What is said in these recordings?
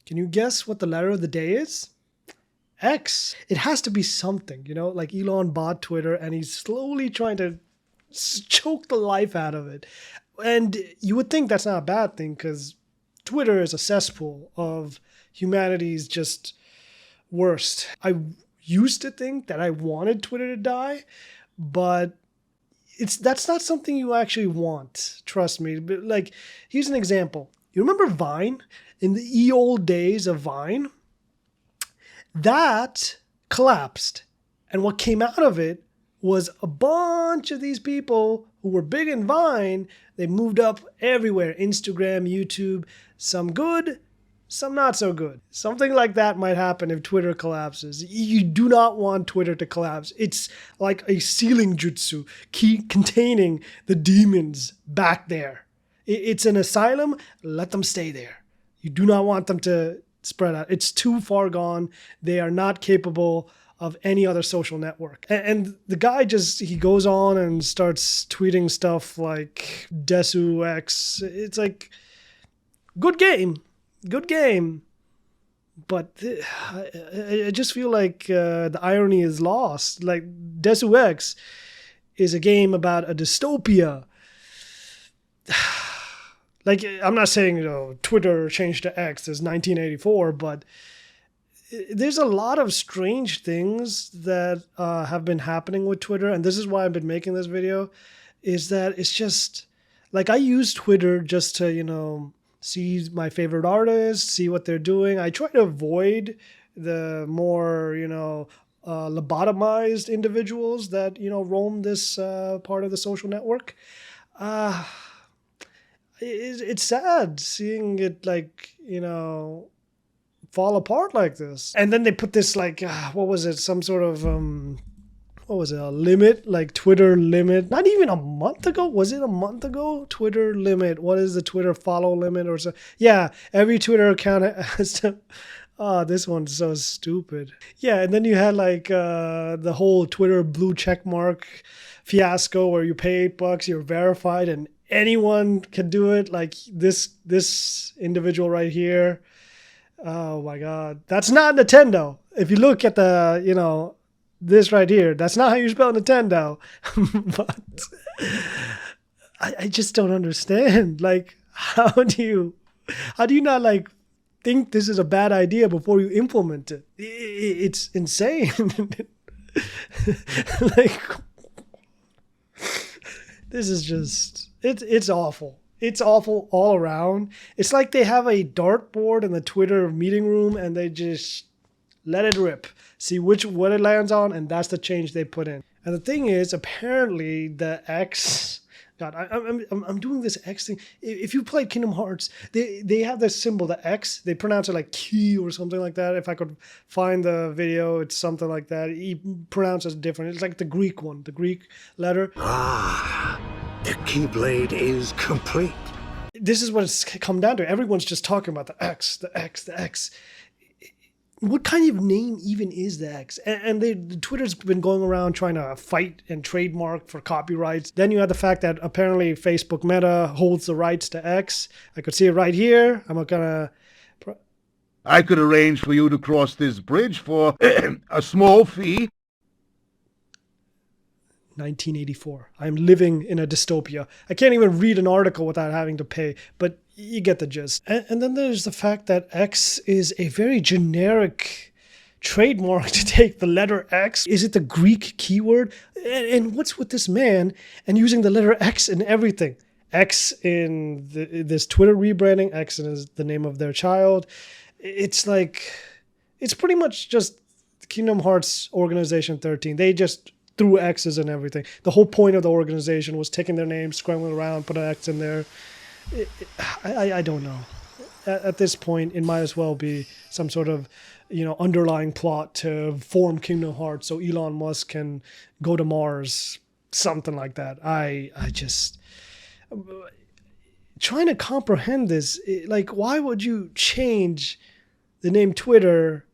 Can you guess what the letter of the day is? X. It has to be something, like Elon bought Twitter and he's slowly trying to choke the life out of it. And you would think that's not a bad thing because Twitter is a cesspool of humanity's just worst. I used to think that I wanted Twitter to die, but that's not something you actually want. Trust me. But like, here's an example. You remember Vine? In the old days of Vine, that collapsed. And what came out of it was a bunch of these people who were big in Vine. They moved up everywhere. Instagram, YouTube, some good, some not so good. Something like that might happen if Twitter collapses. You do not want Twitter to collapse. It's like a sealing jutsu containing the demons back there. It's an asylum. Let them stay there. You do not want them to spread out. It's too far gone. They are not capable of any other social network. And the guy he goes on and starts tweeting stuff like Desu X. It's like, good game. But I just feel like the irony is lost. Like Desu X is a game about a dystopia. Like, I'm not saying, Twitter changed to X as 1984, but there's a lot of strange things that have been happening with Twitter. And this is why I've been making this video, is that it's just, like, I use Twitter just to, see my favorite artists, see what they're doing. I try to avoid the more, lobotomized individuals that, roam this part of the social network. It's sad seeing it fall apart like this. And then they put this what was it? Some sort of a limit, like Twitter limit. Not even a month ago. Was it a month ago? Twitter limit. What is the Twitter follow limit or so? Yeah, every Twitter account has to. Oh, this one's so stupid. Yeah, and then you had the whole Twitter blue check mark fiasco where you pay $8, you're verified, and anyone can do it. Like this individual right here. Oh my God, that's not Nintendo. If you look at the this right here, that's not how you spell Nintendo. But I just don't understand. Like, how do you not think this is a bad idea before you implement it? It's insane. This is just, it's awful. It's awful all around. It's like they have a dartboard in the Twitter meeting room and they just let it rip. See what it lands on, and that's the change they put in. And the thing is, apparently the X... God, I'm doing this X thing. If you played Kingdom Hearts, they have this symbol, the X. They pronounce it like key or something like that. If I could find the video, it's something like that. He pronounces it different. It's like the Greek one, the Greek letter. Ah, the Keyblade is complete. This is what it's come down to. Everyone's just talking about the X, the X, the X. What kind of name even is the X? And Twitter's been going around trying to fight and trademark for copyrights. Then you have the fact that apparently Facebook Meta holds the rights to X. I could see it right here. I'm not gonna... I could arrange for you to cross this bridge for a small fee. 1984. I'm living in a dystopia. I can't even read an article without having to pay, but you get the gist. And then there's the fact that X is a very generic trademark to take the letter X. Is it the Greek keyword? And what's with this man and using the letter X in everything? X in this Twitter rebranding, X is the name of their child. It's like, it's pretty much just Kingdom Hearts Organization 13. They just threw X's and everything. The whole point of the organization was taking their name, scrambling around, put an X in there. I don't know. At this point, it might as well be some sort of, underlying plot to form Kingdom Hearts so Elon Musk can go to Mars, something like that. I just trying to comprehend this. Like, why would you change the name Twitter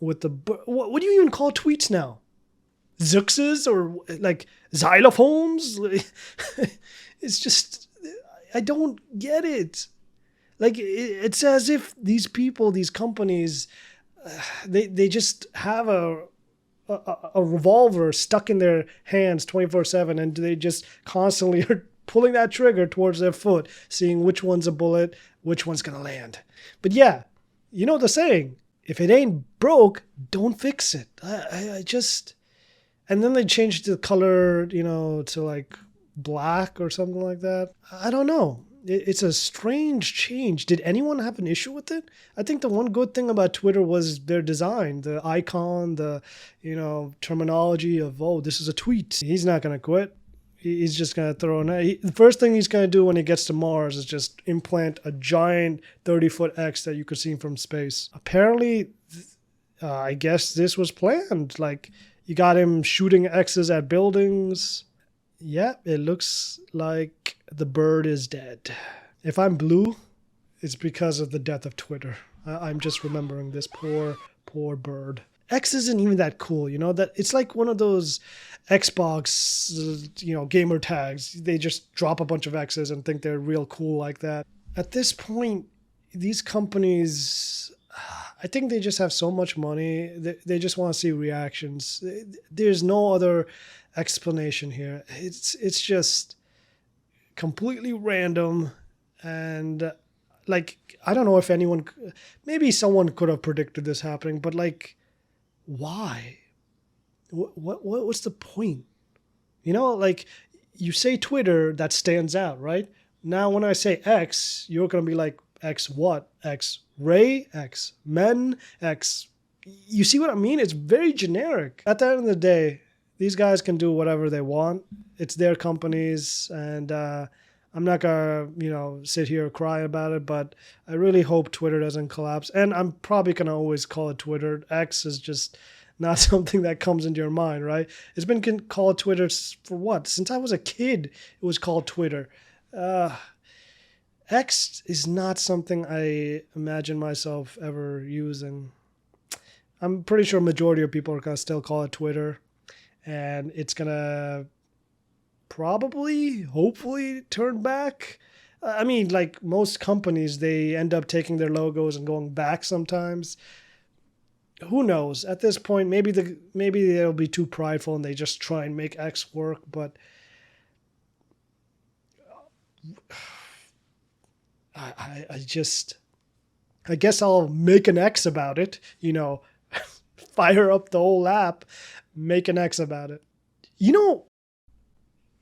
with the what do you even call tweets now? Zuxes or like xylophones? It's just, I don't get it. Like it's as if these people, these companies, they just have a revolver stuck in their hands 24/7, and they just constantly are pulling that trigger towards their foot, seeing which one's a bullet, which one's gonna land. But yeah, you know the saying, if it ain't broke, don't fix it. I just, and then they changed the color, to like black or something like that. I don't know. It's a strange change. Did anyone have an issue with it? I think the one good thing about Twitter was their design, the icon, the, terminology of, oh, this is a tweet. He's not going to quit. He's just going to throw the first thing he's going to do when he gets to Mars is just implant a giant 30-foot X that you could see from space. Apparently, I guess this was planned. Like, you got him shooting X's at buildings. Yeah, it looks like the bird is dead. If I'm blue, it's because of the death of Twitter. I'm just remembering this poor bird. X isn't even that cool, that it's like one of those Xbox, gamer tags. They just drop a bunch of X's and think they're real cool like that. At this point, these companies, I think they just have so much money. They just want to see reactions. There's no other explanation here. It's just completely random, and like, I don't know if anyone, maybe someone could have predicted this happening, but like, why? What's the point? Like, you say Twitter, that stands out, right? Now when I say X, you're gonna be like, X what? X ray? X men? X, you see what I mean? It's very generic. At the end of the day, these guys can do whatever they want. It's their companies, and I'm not gonna, sit here and cry about it, but I really hope Twitter doesn't collapse. And I'm probably gonna always call it Twitter. X is just not something that comes into your mind, right? It's been called Twitter for what? Since I was a kid, it was called Twitter. X is not something I imagine myself ever using. I'm pretty sure majority of people are gonna still call it Twitter. And it's going to probably, hopefully, turn back. I mean, like most companies, they end up taking their logos and going back sometimes. Who knows? At this point, maybe they'll be too prideful and they just try and make X work. But I guess I'll make an X about it, fire up the whole app, make an X about it.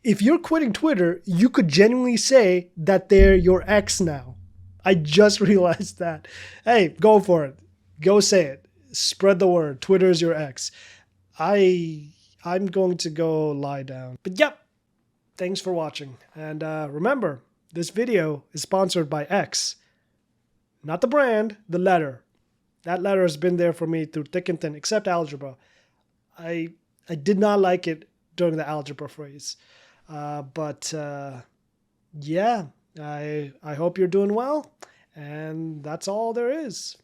If you're quitting Twitter, you could genuinely say that they're your ex now. I just realized that. Hey, go for it. Go say it. Spread the word. Twitter is your ex. I'm going to go lie down. But yep, thanks for watching. And remember, this video is sponsored by X. Not the brand, the letter. That letter has been there for me through thick and thin, except algebra. I did not like it during the algebra phase. But yeah, I hope you're doing well. And that's all there is.